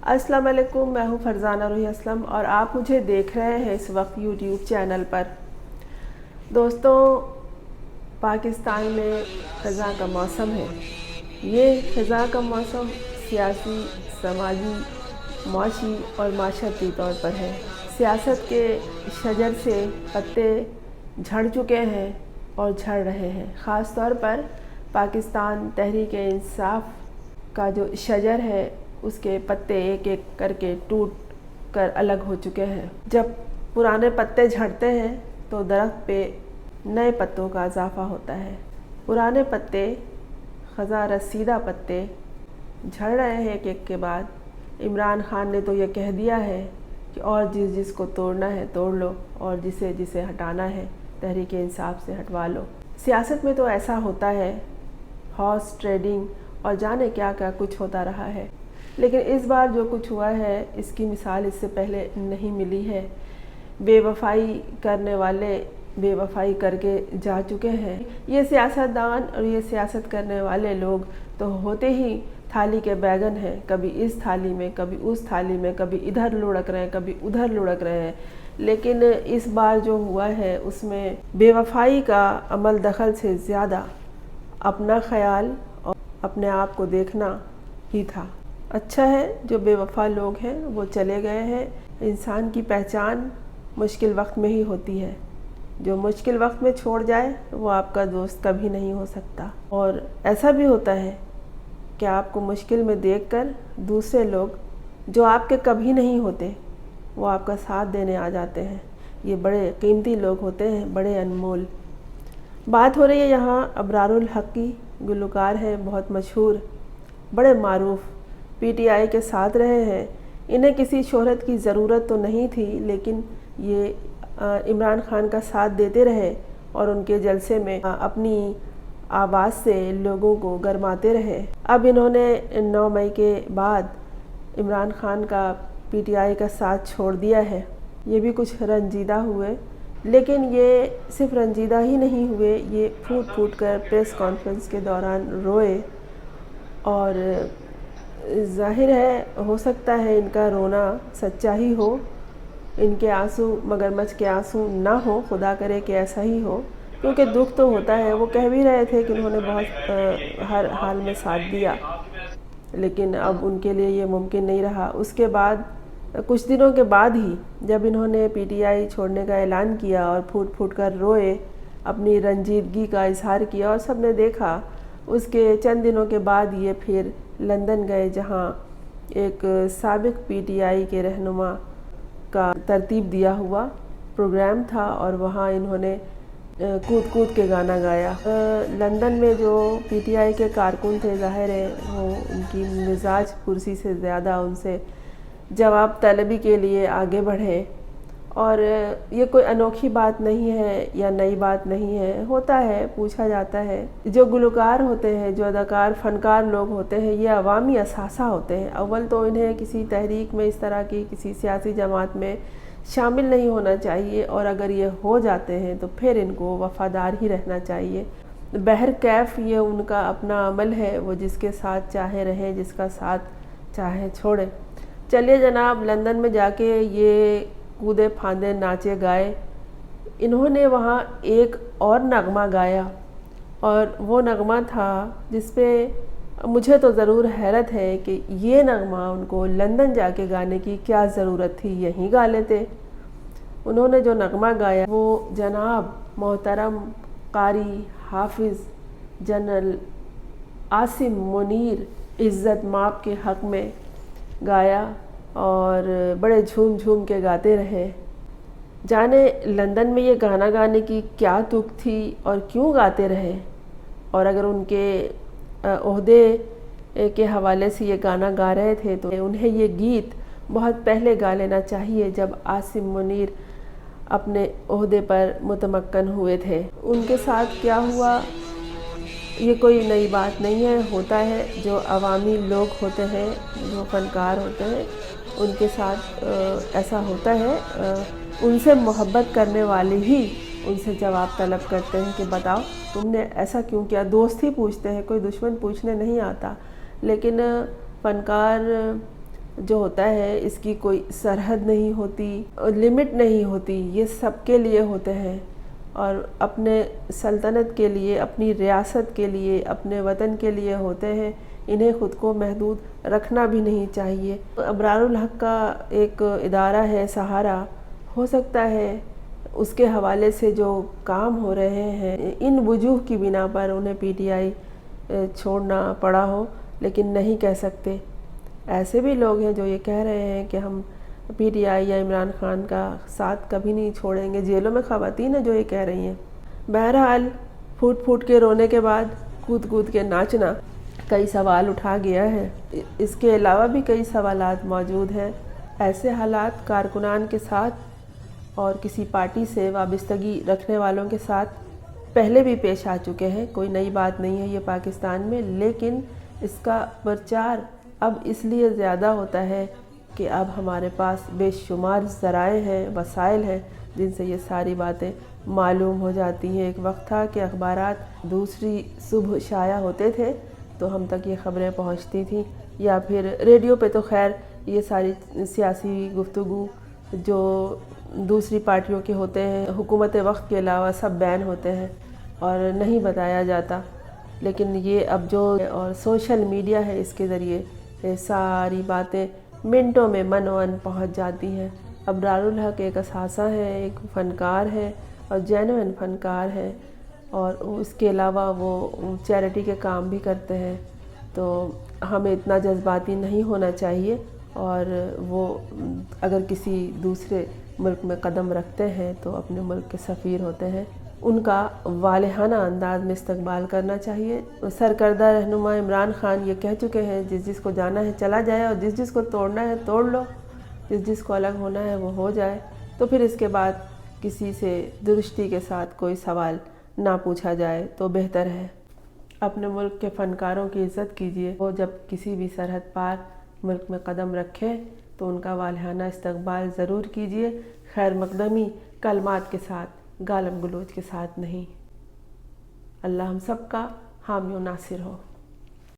अस्सलाम वालेकुम, मैं हूँ फरजाना रूही असलम और आप मुझे देख रहे हैं इस वक्त यूट्यूब चैनल पर। दोस्तों, पाकिस्तान में ख़ज़ा का मौसम है। ये ख़ज़ा का मौसम सियासी, समाजी, माशी और माशरती तौर पर है। सियासत के शजर से पत्ते झड़ चुके हैं और झड़ रहे हैं। ख़ास तौर पर पाकिस्तान तहरीक-ए-इंसाफ का जो शजर है उसके पत्ते एक एक करके टूट कर अलग हो चुके हैं। जब पुराने पत्ते झड़ते हैं तो दरख्त पे नए पत्तों का इजाफा होता है। पुराने पत्ते, ख़ज़ा रसीदा पत्ते झड़ रहे हैं एक एक के बाद। इमरान खान ने तो ये कह दिया है कि और जिसको तोड़ना है तोड़ लो और जिसे जिसे हटाना है तहरीक-ए-इंसाफ से हटवा लो। सियासत में तो ऐसा होता है, हॉर्स ट्रेडिंग और जाने क्या क्या कुछ होता रहा है, लेकिन इस बार जो कुछ हुआ है इसकी मिसाल इससे पहले नहीं मिली है। बेवफाई करने वाले बेवफाई करके जा चुके हैं। ये सियासतदान और ये सियासत करने वाले लोग तो होते ही थाली के बैगन हैं, कभी इस थाली में कभी उस थाली में, कभी इधर लुढ़क रहे हैं कभी उधर लुढ़क रहे हैं। लेकिन इस बार जो हुआ है उसमें बेवफाई का अमल दखल से ज़्यादा अपना ख्याल और अपने आप को देखना ही था। अच्छा है जो बेवफा लोग हैं वो चले गए हैं। इंसान की पहचान मुश्किल वक्त में ही होती है। जो मुश्किल वक्त में छोड़ जाए वो आपका दोस्त कभी नहीं हो सकता। और ऐसा भी होता है कि आपको मुश्किल में देखकर दूसरे लोग जो आपके कभी नहीं होते वो आपका साथ देने आ जाते हैं। ये बड़े कीमती लोग होते हैं, बड़े अनमोल। बात हो रही है यहाँ अबरारुल हक की। गुलकार हैं, बहुत मशहूर, बड़े मारूफ, पीटीआई के साथ रहे हैं। इन्हें किसी शोहरत की ज़रूरत तो नहीं थी, लेकिन ये इमरान खान का साथ देते रहे और उनके जलसे में अपनी आवाज़ से लोगों को गरमाते रहे। अब इन्होंने 9 मई के बाद इमरान खान का पीटीआई का साथ छोड़ दिया है। ये भी कुछ रंजीदा हुए, लेकिन ये सिर्फ रंजीदा ही नहीं हुए, ये फूट फूट कर प्रेस कॉन्फ्रेंस के दौरान रोए। और ज़ाहिर है, हो सकता है इनका रोना सच्चा ही हो, इनके आंसू मगरमच्छ के आंसू ना हो, खुदा करे कि ऐसा ही हो, क्योंकि दुख तो होता है। वो कह भी रहे थे कि उन्होंने बहुत हर हाल में साथ दिया, लेकिन अब उनके लिए ये मुमकिन नहीं रहा। उसके बाद कुछ दिनों के बाद ही जब इन्होंने पीटीआई छोड़ने का ऐलान किया और फूट फूट कर रोए, अपनी रंजीदगी का इजहार किया और सब ने देखा, उसके चंद दिनों के बाद ये फिर लंदन गए, जहाँ एक साबिक पीटीआई के रहनुमा का तरतीब दिया हुआ प्रोग्राम था और वहाँ इन्होंने कूद कूद के गाना गाया। लंदन में जो पीटीआई के कारकुन थे, ज़ाहिर है वो उनकी मिजाज कुर्सी से ज़्यादा उनसे जवाब तलबी के लिए आगे बढ़े। और ये कोई अनोखी बात नहीं है या नई बात नहीं है, होता है, पूछा जाता है। जो गुलकार होते हैं, जो अदाकार फ़नकार लोग होते हैं, ये अवामी असासा होते हैं। अव्वल तो इन्हें किसी तहरीक में, इस तरह की किसी सियासी जमात में शामिल नहीं होना चाहिए, और अगर ये हो जाते हैं तो फिर इनको वफ़ादार ही रहना चाहिए। बहर कैफ ये उनका अपना अमल है, वो जिसके साथ चाहे रहें, जिसका साथ चाहे छोड़े। चलिए जनाब, लंदन में जाके ये कूदे फांदे नाचे गाए। इन्होंने वहाँ एक और नगमा गाया, और वो नगमा था जिस पे मुझे तो ज़रूर हैरत है कि ये नगमा उनको लंदन जाके गाने की क्या ज़रूरत थी, यहीं गा लेते। उन्होंने जो नगमा गाया वो जनाब मोहतरम कारी हाफिज़ जनरल आसिम मुनीर इज़्ज़त माप के हक़ में गाया और बड़े झूम झूम के गाते रहे। जाने लंदन में ये गाना गाने की क्या तुक थी और क्यों गाते रहे, और अगर उनके ओहदे के हवाले से ये गाना गा रहे थे तो उन्हें ये गीत बहुत पहले गा लेना चाहिए, जब आसिम मुनीर अपने ओहदे पर मुतमक्कन हुए थे। उनके साथ क्या हुआ ये कोई नई बात नहीं है, होता है। जो अवामी लोग होते हैं, जो फ़नकार होते हैं, उनके साथ ऐसा होता है। उनसे मोहब्बत करने वाले ही उनसे जवाब तलब करते हैं कि बताओ तुमने ऐसा क्यों किया। दोस्त ही पूछते हैं, कोई दुश्मन पूछने नहीं आता। लेकिन फ़नकार جو ہوتا ہے اس کی کوئی سرحد نہیں ہوتی، لمٹ نہیں ہوتی، یہ سب کے لیے ہوتے ہیں، اور اپنے سلطنت کے لیے، اپنی ریاست کے لیے، اپنے وطن کے لیے ہوتے ہیں۔ انہیں خود کو محدود رکھنا بھی نہیں چاہیے۔ ابرار الحق کا ایک ادارہ ہے سہارا، ہو سکتا ہے اس کے حوالے سے جو کام ہو رہے ہیں ان وجوہ کی بنا پر انہیں پی ٹی آئی چھوڑنا پڑا ہو، لیکن نہیں کہہ سکتے۔ ایسے بھی لوگ ہیں جو یہ کہہ رہے ہیں کہ ہم پی ٹی آئی یا عمران خان کا ساتھ کبھی نہیں چھوڑیں گے۔ جیلوں میں خواتین ہیں جو یہ کہہ رہی ہیں۔ بہرحال پھوٹ پھوٹ کے رونے کے بعد کود کود کے ناچنا کئی سوال اٹھا گیا ہے۔ اس کے علاوہ بھی کئی سوالات موجود ہیں۔ ایسے حالات کارکنان کے ساتھ اور کسی پارٹی سے وابستگی رکھنے والوں کے ساتھ پہلے بھی پیش آ چکے ہیں، کوئی نئی بات نہیں ہے یہ پاکستان میں، لیکن اس کا پرچار اب اس لیے زیادہ ہوتا ہے کہ اب ہمارے پاس بے شمار ذرائع ہیں، وسائل ہیں جن سے یہ ساری باتیں معلوم ہو جاتی ہیں۔ ایک وقت تھا کہ اخبارات دوسری صبح شائع ہوتے تھے تو ہم تک یہ خبریں پہنچتی تھیں، یا پھر ریڈیو پہ تو خیر یہ ساری سیاسی گفتگو جو دوسری پارٹیوں کے ہوتے ہیں حکومت وقت کے علاوہ سب بین ہوتے ہیں اور نہیں بتایا جاتا، لیکن یہ اب جو اور سوشل میڈیا ہے اس کے ذریعے یہ ساری باتیں منٹوں میں من و ان پہنچ جاتی ہیں۔ ابرار الحق ایک اثاثہ ہے، ایک فنکار ہے اور جینوئن فنکار ہے، اور اس کے علاوہ وہ چیریٹی کے کام بھی کرتے ہیں، تو ہمیں اتنا جذباتی نہیں ہونا چاہیے، اور وہ اگر کسی دوسرے ملک میں قدم رکھتے ہیں تو اپنے ملک کے سفیر ہوتے ہیں، ان کا والہانہ انداز میں استقبال کرنا چاہیے۔ سرکردہ رہنما عمران خان یہ کہہ چکے ہیں جس جس کو جانا ہے چلا جائے، اور جس جس کو توڑنا ہے توڑ لو، جس جس کو الگ ہونا ہے وہ ہو جائے، تو پھر اس کے بعد کسی سے درستی کے ساتھ کوئی سوال نہ پوچھا جائے تو بہتر ہے۔ اپنے ملک کے فنکاروں کی عزت کیجیے، وہ جب کسی بھی سرحد پار ملک میں قدم رکھے تو ان کا والہانہ استقبال ضرور کیجیے، خیر مقدمی کلمات کے ساتھ، گالم گلوچ کے ساتھ نہیں۔ اللہ ہم سب کا حامی و ناصر ہو۔